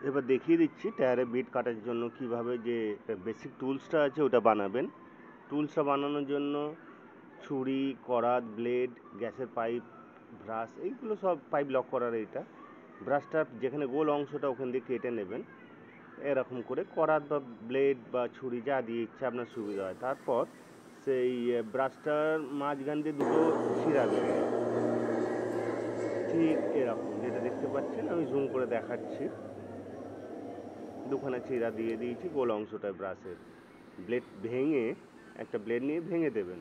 এবার দেখিয়ে দিচ্ছি টায়ারে বিট কাটার জন্য কিভাবে যে বেসিক টুলসটা আছে ওটা বানাবেন। টুলসটা বানানোর জন্য ছুরি, করাত, ব্লেড, গ্যাসের পাইপ, ব্রাশ, এইগুলো সব পাইপ লক করার এইটা। ব্রাশটা যেখানে গোল অংশটা ওখান দিয়ে কেটে নেবেন এরকম করে, করাত বা ব্লেড বা ছুরি যা দিয়ে ইচ্ছা আপনার সুবিধা হয়। তারপর সেই ব্রাশটার মাঝখান দিয়ে দুটো চিরা দেবেন, ঠিক এরকম যেটা দেখতে পাচ্ছেন, আমি জুম করে দেখাচ্ছি। দুখানা চিরা দিয়ে দিয়েছি গোল অংশটায় ব্রাশের। ব্লেড ভেঙে, একটা ব্লেড নিয়ে ভেঙে দেবেন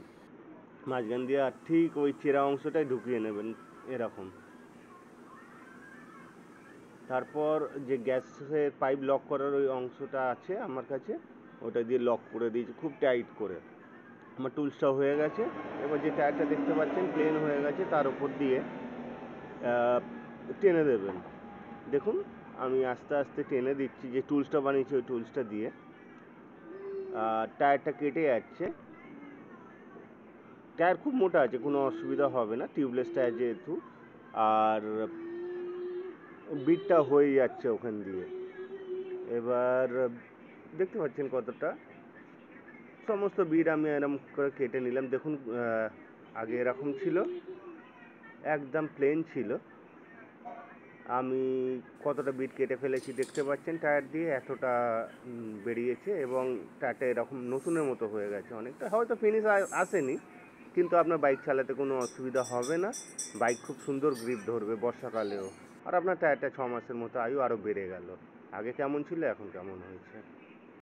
মাঝখান দিয়ে, আর ঠিক ওই চেরা অংশটাই ঢুকিয়ে নেবেন এরকম। তারপর যে গ্যাসের পাইপ লক করার ওই অংশটা আছে আমার কাছে, ওটা দিয়ে লক করে দিয়েছি খুব টাইট করে। আমার টুলসটা হয়ে গেছে। এবার যে টায়ারটা দেখতে পাচ্ছেন প্লেন হয়ে গেছে, তার উপর দিয়ে টেনে দেবেন। দেখুন আমি আস্তে আস্তে টেনে দিচ্ছি, যে টুলসটা বানিয়েছি ওই টুলসটা দিয়ে। টায়ারটা কেটে যাচ্ছে। টায়ার খুব মোটা আছে, কোনো অসুবিধা হবে না, টিউবলেস টায়ার যেহেতু। আর বিটটা হয়ে যাচ্ছে ওখান দিয়ে। এবার দেখতে পাচ্ছেন কতটা সমস্ত বিট আমি এরকম করে কেটে নিলাম। দেখুন আগে এরকম ছিল, একদম প্লেন ছিল। আমি কতটা বিট কেটে ফেলেছি দেখতে পাচ্ছেন, টায়ার দিয়ে এতটা বেরিয়েছে, এবং টায়ারটা এরকম নতুনের মতো হয়ে গেছে অনেকটা। হয়তো ফিনিশ আসেনি, কিন্তু আপনার বাইক চালাতে কোনো অসুবিধা হবে না। বাইক খুব সুন্দর গ্রিপ ধরবে বর্ষাকালেও। আর আপনার টায়ারটা 6 মাসের মতো আয়ু আরও বেড়ে গেল। আগে কেমন ছিল এখন কেমন হয়েছে।